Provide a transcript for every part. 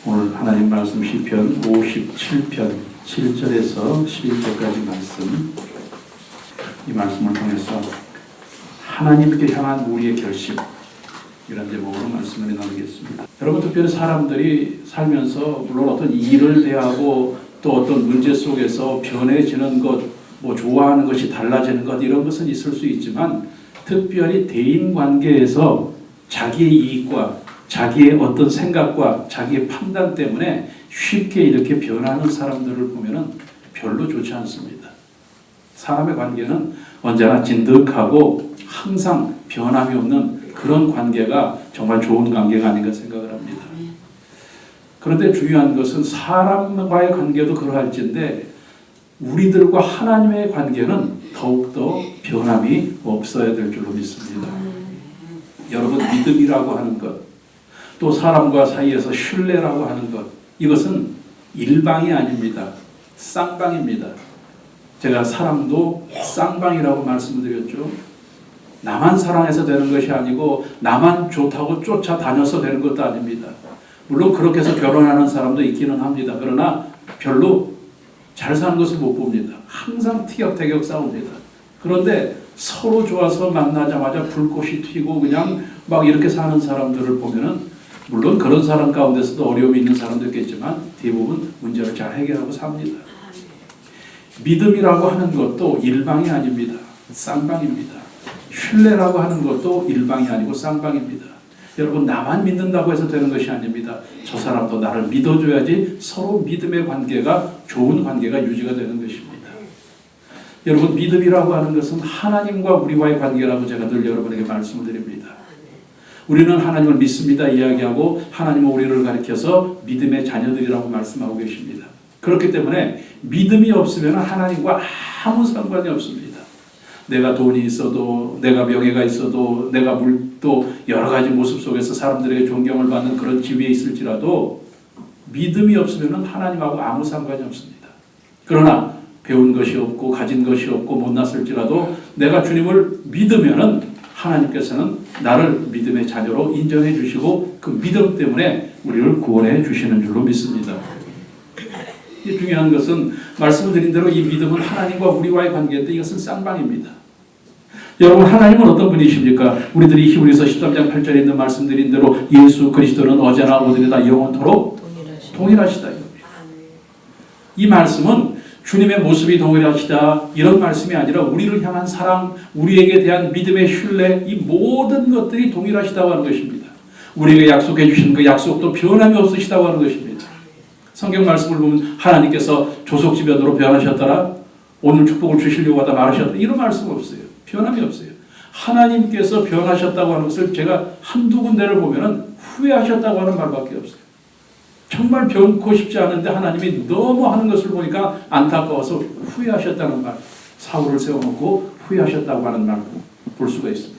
오늘 하나님 말씀 시편 57편 7절에서 11절까지 말씀, 이 말씀을 통해서 하나님께 향한 우리의 결심, 이런 제목으로 말씀을 나누겠습니다. 여러분, 특별히 사람들이 살면서 물론 어떤 일을 대하고 또 어떤 문제 속에서 변해지는 것, 뭐 좋아하는 것이 달라지는 것, 이런 것은 있을 수 있지만 특별히 대인관계에서 자기의 이익과 자기의 어떤 생각과 자기의 판단 때문에 쉽게 이렇게 변하는 사람들을 보면은 별로 좋지 않습니다. 사람의 관계는 언제나 진득하고 항상 변함이 없는 그런 관계가 정말 좋은 관계가 아닌가 생각을 합니다. 그런데 중요한 것은 사람과의 관계도 그러할진데 우리들과 하나님의 관계는 더욱더 변함이 없어야 될 줄로 믿습니다. 여러분, 믿음이라고 하는 것, 또 사람과 사이에서 신뢰라고 하는 것, 이것은 일방이 아닙니다. 쌍방입니다. 제가 사람도 쌍방이라고 말씀드렸죠. 나만 사랑해서 되는 것이 아니고 나만 좋다고 쫓아다녀서 되는 것도 아닙니다. 물론 그렇게 해서 결혼하는 사람도 있기는 합니다. 그러나 별로 잘 사는 것을 못 봅니다. 항상 티격태격 싸웁니다. 그런데 서로 좋아서 만나자마자 불꽃이 튀고 그냥 막 이렇게 사는 사람들을 보면은, 물론 그런 사람 가운데서도 어려움이 있는 사람도 있겠지만 대부분 문제를 잘 해결하고 삽니다. 믿음이라고 하는 것도 일방이 아닙니다. 쌍방입니다. 신뢰라고 하는 것도 일방이 아니고 쌍방입니다. 여러분, 나만 믿는다고 해서 되는 것이 아닙니다. 저 사람도 나를 믿어줘야지 서로 믿음의 관계가, 좋은 관계가 유지가 되는 것입니다. 여러분, 믿음이라고 하는 것은 하나님과 우리와의 관계라고 제가 늘 여러분에게 말씀을 드립니다. 우리는 하나님을 믿습니다 이야기하고 하나님은 우리를 가리켜서 믿음의 자녀들이라고 말씀하고 계십니다. 그렇기 때문에 믿음이 없으면 하나님과 아무 상관이 없습니다. 내가 돈이 있어도, 내가 명예가 있어도, 내가 또 여러 가지 모습 속에서 사람들에게 존경을 받는 그런 지위에 있을지라도 믿음이 없으면 하나님하고 아무 상관이 없습니다. 그러나 배운 것이 없고 가진 것이 없고 못났을지라도 내가 주님을 믿으면은 하나님께서는 나를 믿음의 자녀로 인정해 주시고 그 믿음 때문에 우리를 구원해 주시는 줄로 믿습니다. 이 중요한 것은 말씀을 드린 대로 이 믿음은 하나님과 우리와의 관계인데 이것은 쌍방입니다. 여러분, 하나님은 어떤 분이십니까? 우리들이 히브리서 13장 8절에 있는 말씀드린 대로 예수 그리스도는 어제나 오늘이나 영원토록 동일하시다. 이 말씀은 주님의 모습이 동일하시다 이런 말씀이 아니라 우리를 향한 사랑, 우리에게 대한 믿음의 신뢰, 이 모든 것들이 동일하시다고 하는 것입니다. 우리에게 약속해 주신 그 약속도 변함이 없으시다고 하는 것입니다. 성경 말씀을 보면 하나님께서 조속지변으로 변하셨더라, 오늘 축복을 주시려고 하다 말하셨다, 이런 말씀 없어요. 변함이 없어요. 하나님께서 변하셨다고 하는 것을 제가 한두 군데를 보면은 후회하셨다고 하는 말밖에 없어요. 정말 변코 싶지 않은데 하나님이 너무 하는 것을 보니까 안타까워서 후회하셨다는 말, 사울을 세워놓고 후회하셨다고 하는 말 볼 수가 있습니다.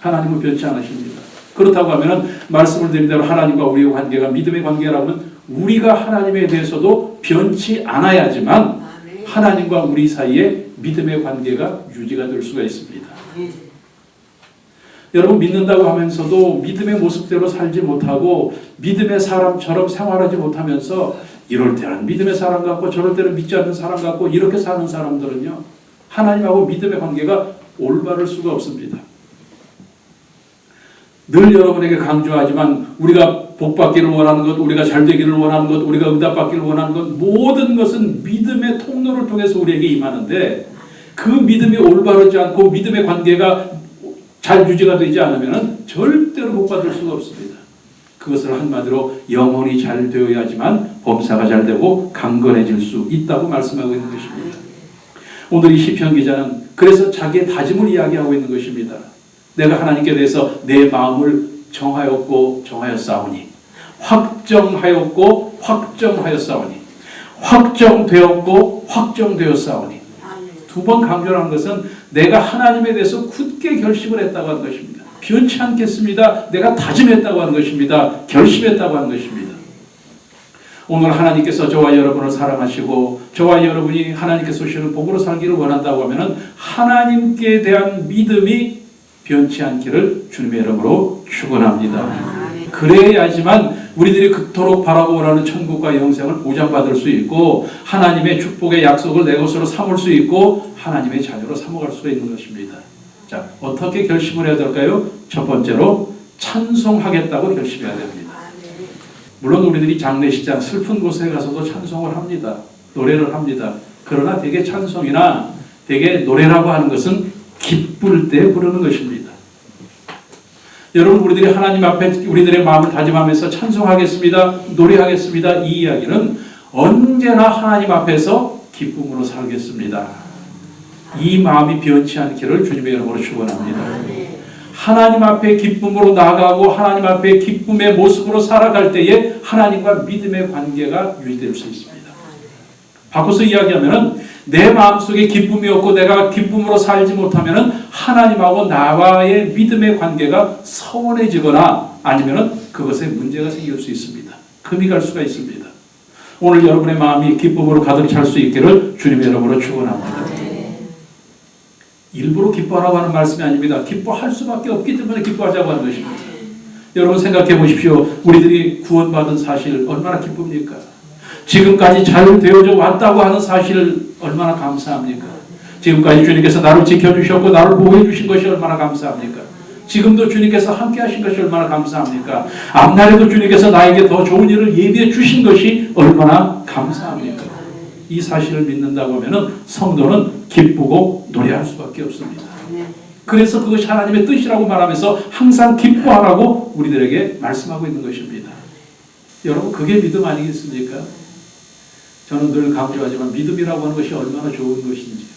하나님은 변치 않으십니다. 그렇다고 하면 말씀을 드린 대로 하나님과 우리의 관계가 믿음의 관계라고 하면 우리가 하나님에 대해서도 변치 않아야지만 하나님과 우리 사이에 믿음의 관계가 유지가 될 수가 있습니다. 여러분, 믿는다고 하면서도 믿음의 모습대로 살지 못하고 믿음의 사람처럼 생활하지 못하면서 이럴 때는 믿음의 사람 같고 저럴 때는 믿지 않는 사람 같고 이렇게 사는 사람들은요, 하나님하고 믿음의 관계가 올바를 수가 없습니다. 늘 여러분에게 강조하지만 우리가 복받기를 원하는 것, 우리가 잘되기를 원하는 것, 우리가 응답받기를 원하는 것, 모든 것은 믿음의 통로를 통해서 우리에게 임하는데 그 믿음이 올바르지 않고 믿음의 관계가 잘 유지가 되지 않으면 절대로 복받을 수가 없습니다. 그것을 한마디로 영혼이 잘 되어야지만 범사가 잘 되고 강건해질 수 있다고 말씀하고 있는 것입니다. 오늘 이 시편 기자는 그래서 자기의 다짐을 이야기하고 있는 것입니다. 내가 하나님께 대해서 내 마음을 정하였고 정하였사오니, 확정하였고 확정하였사오니, 확정되었고 확정되었사오니. 두 번 강조하는 것은 내가 하나님에 대해서 굳게 결심을 했다고 하는 것입니다. 변치 않겠습니다. 내가 다짐했다고 하는 것입니다. 결심했다고 하는 것입니다. 오늘 하나님께서 저와 여러분을 사랑하시고 저와 여러분이 하나님께서 주시는 복으로 살기를 원한다고 하면 하나님께 대한 믿음이 변치 않기를 주님의 이름으로 축원합니다. 그래야지만 우리들이 그토록 바라보라는 천국과 영생을 보장받을 수 있고 하나님의 축복의 약속을 내 것으로 삼을 수 있고 하나님의 자녀로 삼아갈 수가 있는 것입니다. 자, 어떻게 결심을 해야 될까요? 첫 번째로 찬송하겠다고 결심해야 됩니다. 물론 우리들이 장례식장 슬픈 곳에 가서도 찬송을 합니다. 노래를 합니다. 그러나 대개 찬송이나 대개 노래라고 하는 것은 기쁠 때 부르는 것입니다. 여러분, 우리들이 하나님 앞에 우리들의 마음을 다짐하면서 찬송하겠습니다, 노래하겠습니다, 이 이야기는 언제나 하나님 앞에서 기쁨으로 살겠습니다, 이 마음이 변치 않기를 주님의 이름으로 축원합니다. 하나님 앞에 기쁨으로 나아가고 하나님 앞에 기쁨의 모습으로 살아갈 때에 하나님과 믿음의 관계가 유지될 수 있습니다. 바꿔서 이야기하면 내 마음속에 기쁨이 없고 내가 기쁨으로 살지 못하면 하나님하고 나와의 믿음의 관계가 서운해지거나 아니면 그것에 문제가 생길 수 있습니다. 금이 갈 수가 있습니다. 오늘 여러분의 마음이 기쁨으로 가득 찰 수 있기를 주님의 이름으로 축원합니다. 일부러 기뻐하라고 하는 말씀이 아닙니다. 기뻐할 수밖에 없기 때문에 기뻐하자고 하는 것입니다. 여러분 생각해 보십시오. 우리들이 구원받은 사실 얼마나 기쁩니까? 지금까지 잘 되어져 왔다고 하는 사실을 얼마나 감사합니까? 지금까지 주님께서 나를 지켜주셨고 나를 보호해 주신 것이 얼마나 감사합니까? 지금도 주님께서 함께 하신 것이 얼마나 감사합니까? 앞날에도 주님께서 나에게 더 좋은 일을 예비해 주신 것이 얼마나 감사합니까? 이 사실을 믿는다고 하면 성도는 기쁘고 노래할 수밖에 없습니다. 그래서 그것이 하나님의 뜻이라고 말하면서 항상 기뻐하라고 우리들에게 말씀하고 있는 것입니다. 여러분, 그게 믿음 아니겠습니까? 저는 늘 강조하지만 믿음이라고 하는 것이 얼마나 좋은 것인지요.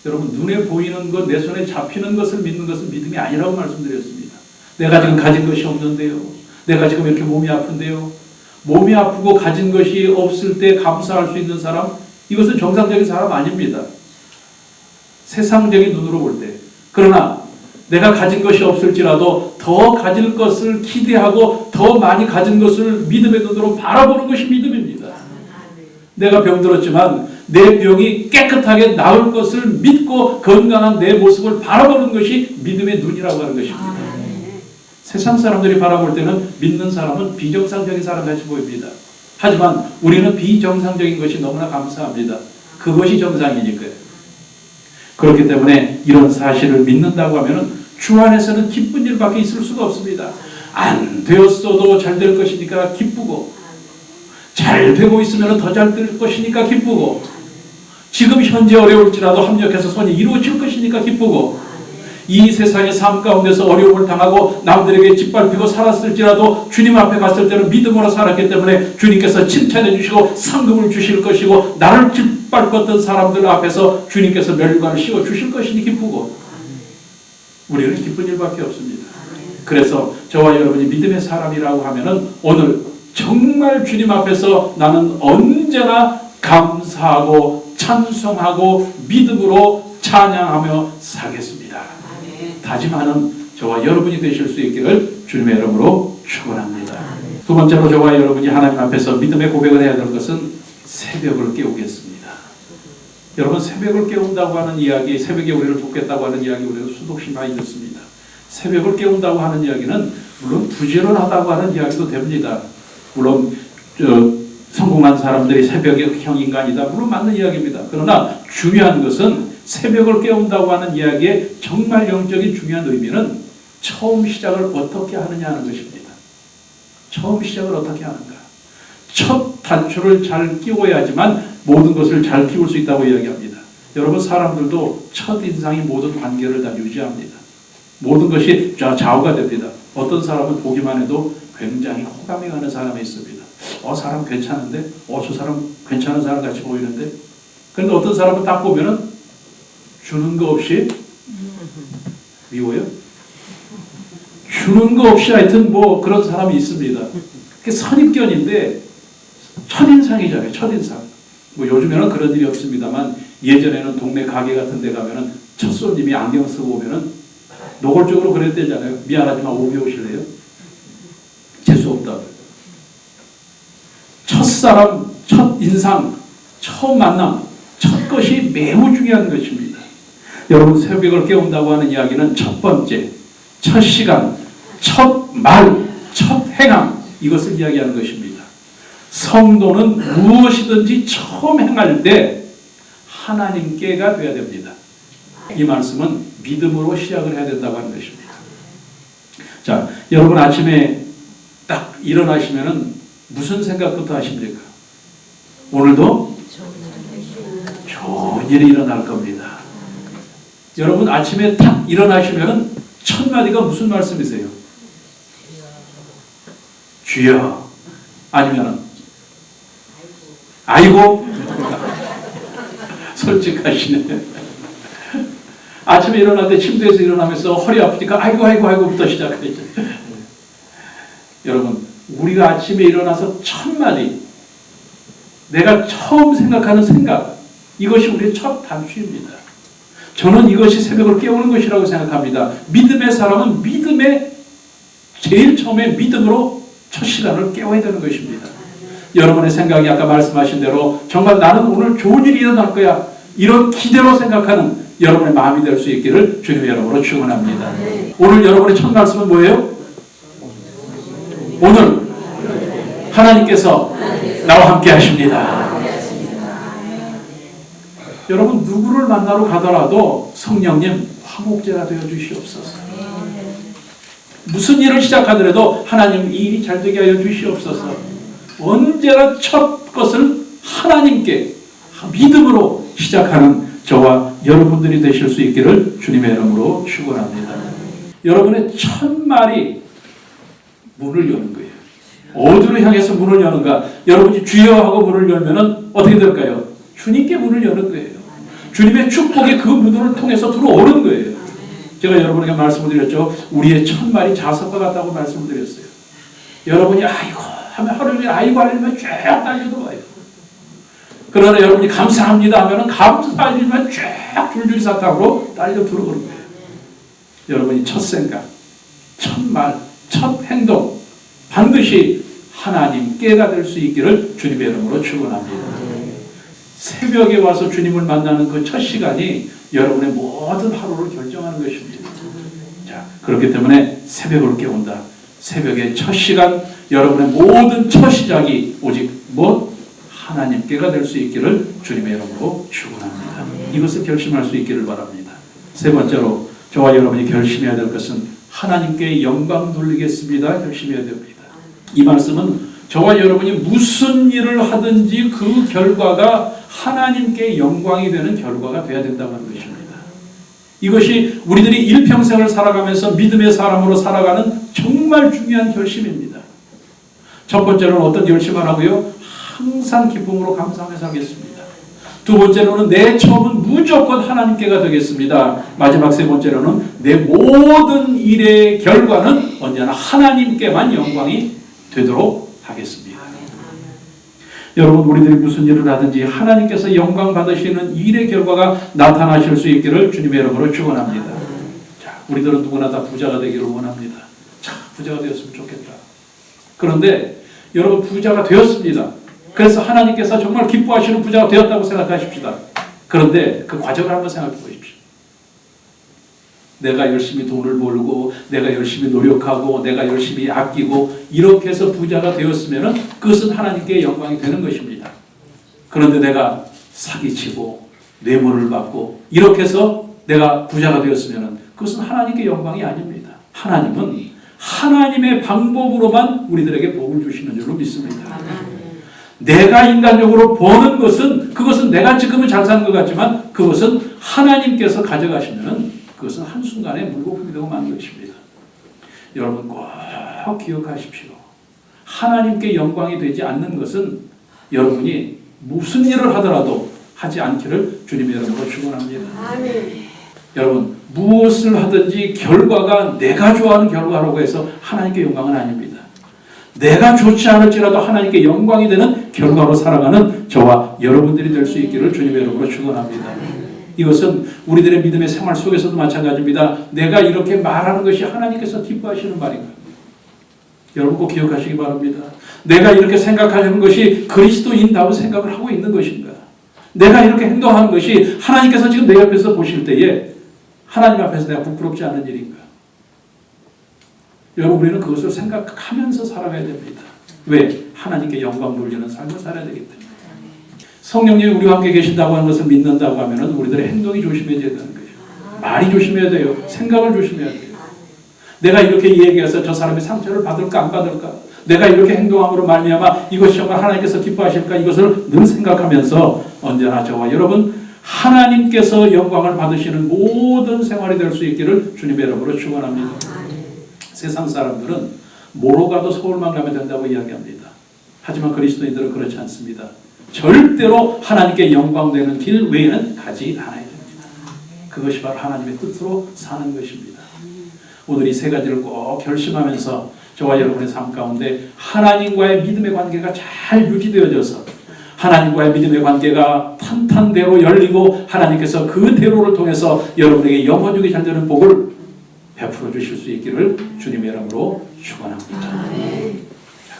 여러분, 눈에 보이는 것, 내 손에 잡히는 것을 믿는 것은 믿음이 아니라고 말씀드렸습니다. 내가 지금 가진 것이 없는데요, 내가 지금 이렇게 몸이 아픈데요, 몸이 아프고 가진 것이 없을 때 감사할 수 있는 사람, 이것은 정상적인 사람 아닙니다. 세상적인 눈으로 볼 때. 그러나 내가 가진 것이 없을지라도 더 가질 것을 기대하고 더 많이 가진 것을 믿음의 눈으로 바라보는 것이 믿음입니다. 내가 병들었지만 내 병이 깨끗하게 나을 것을 믿고 건강한 내 모습을 바라보는 것이 믿음의 눈이라고 하는 것입니다. 세상 사람들이 바라볼 때는 믿는 사람은 비정상적인 사람같이 보입니다. 하지만 우리는 비정상적인 것이 너무나 감사합니다. 그것이 정상이니까요. 그렇기 때문에 이런 사실을 믿는다고 하면 주 안에서는 기쁜 일밖에 있을 수가 없습니다. 안 되었어도 잘 될 것이니까 기쁘고, 잘 되고 있으면 더 잘 될 것이니까 기쁘고, 지금 현재 어려울지라도 합력해서 손이 이루어질 것이니까 기쁘고, 이 세상의 삶 가운데서 어려움을 당하고 남들에게 짓밟히고 살았을지라도 주님 앞에 갔을 때는 믿음으로 살았기 때문에 주님께서 칭찬해 주시고 상급을 주실 것이고, 나를 짓밟았던 사람들 앞에서 주님께서 멸관을 씌워 주실 것이니 기쁘고, 우리는 기쁜 일밖에 없습니다. 그래서 저와 여러분이 믿음의 사람이라고 하면은 오늘 정말 주님 앞에서 나는 언제나 감사하고 찬송하고 믿음으로 찬양하며 살겠습니다. 다짐하는 저와 여러분이 되실 수 있기를 주님의 이름으로 축원합니다. 두 번째로 저와 여러분이 하나님 앞에서 믿음의 고백을 해야 될 것은 새벽을 깨우겠습니다. 여러분, 새벽을 깨운다고 하는 이야기, 새벽에 우리를 돕겠다고 하는 이야기 우리가 수없이 많이 듣습니다. 새벽을 깨운다고 하는 이야기는 물론 부지런하다고 하는 이야기도 됩니다. 물론 성공한 사람들이 새벽형 인간이다, 물론 맞는 이야기입니다. 그러나 중요한 것은 새벽을 깨운다고 하는 이야기의 정말 영적인 중요한 의미는 처음 시작을 어떻게 하느냐 하는 것입니다. 처음 시작을 어떻게 하는가. 첫 단추를 잘 끼워야지만 모든 것을 잘 키울 수 있다고 이야기합니다. 여러분, 사람들도 첫 인상이 모든 관계를 다 유지합니다. 모든 것이 좌우가 됩니다. 어떤 사람은 보기만 해도 굉장히 호감이 가는 사람이 있습니다. 사람 괜찮은데? 저 사람 괜찮은 사람 같이 보이는데? 그런데 어떤 사람은 딱 보면은 주는 거 없이 미워요? 주는 거 없이 하여튼 뭐 그런 사람이 있습니다. 그게 선입견인데 첫인상이잖아요. 첫인상. 뭐 요즘에는 그런 일이 없습니다만 예전에는 동네 가게 같은 데 가면은 첫 손님이 안경 쓰고 오면은 노골적으로 그랬대잖아요. 미안하지만 오비 오실래요? 재수 없다고. 첫사람, 첫인상, 처음 만남, 첫 것이 매우 중요한 것입니다. 여러분, 새벽을 깨운다고 하는 이야기는 첫 번째, 첫 시간, 첫 말, 첫 행함, 이것을 이야기하는 것입니다. 성도는 무엇이든지 처음 행할 때 하나님께가 되어야 됩니다. 이 말씀은 믿음으로 시작을 해야 된다고 하는 것입니다. 자, 여러분 아침에 딱 일어나시면은 무슨 생각부터 하십니까? 오늘도 좋은 일이 일어날 겁니다. 여러분 아침에 딱 일어나시면은 첫 마디가 무슨 말씀이세요? 주여. 아니면은 아이고. 솔직하시네. 아침에 일어날 때 침대에서 일어나면서 허리 아프니까 아이고부터 시작하죠. 여러분, 우리가 아침에 일어나서 첫 마디, 내가 처음 생각하는 생각, 이것이 우리의 첫 단추입니다. 저는 이것이 새벽을 깨우는 것이라고 생각합니다. 믿음의 사람은 믿음의 제일 처음에 믿음으로 첫 시간을 깨워야 되는 것입니다. 여러분의 생각이 아까 말씀하신 대로 정말 나는 오늘 좋은 일이 일어날 거야, 이런 기대로 생각하는 여러분의 마음이 될 수 있기를 주님의 이름으로 축원합니다. 오늘 여러분의 첫 말씀은 뭐예요? 오늘 하나님께서 나와 함께 하십니다. 여러분 누구를 만나러 가더라도 성령님 화목제가 되어 주시옵소서. 무슨 일을 시작하더라도 하나님 이 일이 잘 되게 하여 주시옵소서. 언제나 첫 것을 하나님께 믿음으로 시작하는 저와 여러분들이 되실 수 있기를 주님의 이름으로 축원합니다. 여러분의 첫 말이 문을 여는 거예요. 어디로 향해서 문을 여는가? 여러분이 주여 하고 문을 열면은 어떻게 될까요? 주님께 문을 여는 거예요. 주님의 축복이 그 문을 통해서 들어오는 거예요. 제가 여러분에게 말씀을 드렸죠. 우리의 첫 말이 자석과 같다고 말씀을 드렸어요. 여러분이 아이고 하면 하루 종일 아이고 하려면 쫙 딸려도 와요. 그러나 여러분이 감사합니다 하면은 감사하지만 쫙 줄줄이 사탕으로 딸려 들어오는 거예요. 여러분이 첫 생각, 첫 말, 첫 행동 반드시 하나님께가 될 수 있기를 주님의 이름으로 축원합니다. 새벽에 와서 주님을 만나는 그 첫 시간이 여러분의 모든 하루를 결정하는 것입니다. 자, 그렇기 때문에 새벽을 깨운다. 새벽의 첫 시간, 여러분의 모든 첫 시작이 오직 하나님께가 될 수 있기를 주님의 이름으로 축원합니다. 이것을 결심할 수 있기를 바랍니다. 세 번째로 저와 여러분이 결심해야 될 것은 하나님께 영광 돌리겠습니다. 결심해야 됩니다. 이 말씀은 저와 여러분이 무슨 일을 하든지 그 결과가 하나님께 영광이 되는 결과가 되어야 된다는 것입니다. 이것이 우리들이 일평생을 살아가면서 믿음의 사람으로 살아가는 정말 중요한 결심입니다. 첫 번째로는 어떤 결심을 하고요? 항상 기쁨으로 감사하며 살겠습니다. 두 번째로는 내 처음은 무조건 하나님께가 되겠습니다. 마지막 세 번째로는 내 모든 일의 결과는 언제나 하나님께만 영광이 되도록 하겠습니다. 여러분 우리들이 무슨 일을 하든지 하나님께서 영광 받으시는 일의 결과가 나타나실 수 있기를 주님의 이름으로 축원합니다. 자, 우리들은 누구나 다 부자가 되기를 원합니다. 자, 부자가 되었으면 좋겠다. 그런데 여러분 부자가 되었습니다. 그래서 하나님께서 정말 기뻐하시는 부자가 되었다고 생각하십시다. 그런데 그 과정을 한번 생각해 보십시오. 내가 열심히 돈을 벌고 내가 열심히 노력하고 내가 열심히 아끼고 이렇게 해서 부자가 되었으면 그것은 하나님께 영광이 되는 것입니다. 그런데 내가 사기치고 뇌물을 받고 이렇게 해서 내가 부자가 되었으면 그것은 하나님께 영광이 아닙니다. 하나님은 하나님의 방법으로만 우리들에게 복을 주시는 줄로 믿습니다. 내가 인간적으로 버는 것은 그것은 내가 지금은 잘 사는 것 같지만 그것은 하나님께서 가져가시면 그것은 한순간에 물거품이 되고 마는 것입니다. 여러분 꼭 기억하십시오. 하나님께 영광이 되지 않는 것은 여러분이 무슨 일을 하더라도 하지 않기를 주님의 이름으로 축원합니다. 여러분 무엇을 하든지 결과가 내가 좋아하는 결과라고 해서 하나님께 영광은 아닙니다. 내가 좋지 않을지라도 하나님께 영광이 되는 결과로 살아가는 저와 여러분들이 될 수 있기를 주님의 이름으로 축원합니다. 이것은 우리들의 믿음의 생활 속에서도 마찬가지입니다. 내가 이렇게 말하는 것이 하나님께서 기뻐하시는 말인가? 여러분 꼭 기억하시기 바랍니다. 내가 이렇게 생각하는 것이 그리스도인다운 생각을 하고 있는 것인가? 내가 이렇게 행동하는 것이 하나님께서 지금 내 옆에서 보실 때에 하나님 앞에서 내가 부끄럽지 않은 일인가? 여러분 우리는 그것을 생각하면서 살아가야 됩니다. 왜? 하나님께 영광 돌리는 삶을 살아야 되기 때문에. 성령님이 우리와 함께 계신다고 하는 것을 믿는다고 하면 우리들의 행동이 조심해져야 되는 거예요. 말이 조심해야 돼요. 생각을 조심해야 돼요. 내가 이렇게 얘기해서 저 사람이 상처를 받을까 안 받을까? 내가 이렇게 행동함으로 말미암아 이것이 정말 하나님께서 기뻐하실까? 이것을 늘 생각하면서 언제나 저와 여러분 하나님께서 영광을 받으시는 모든 생활이 될 수 있기를 주님의 이름으로 축원합니다. 세상 사람들은 뭐로 가도 서울만 가면 된다고 이야기합니다. 하지만 그리스도인들은 그렇지 않습니다. 절대로 하나님께 영광되는 길 외에는 가지 않아야 됩니다. 그것이 바로 하나님의 뜻으로 사는 것입니다. 오늘 이 세 가지를 꼭 결심하면서 저와 여러분의 삶 가운데 하나님과의 믿음의 관계가 잘 유지되어져서 하나님과의 믿음의 관계가 탄탄대로 열리고 하나님께서 그 대로를 통해서 여러분에게 영원하게 잘 되는 복을 베풀어 주실 수 있기를 주님의 이름으로 축원합니다.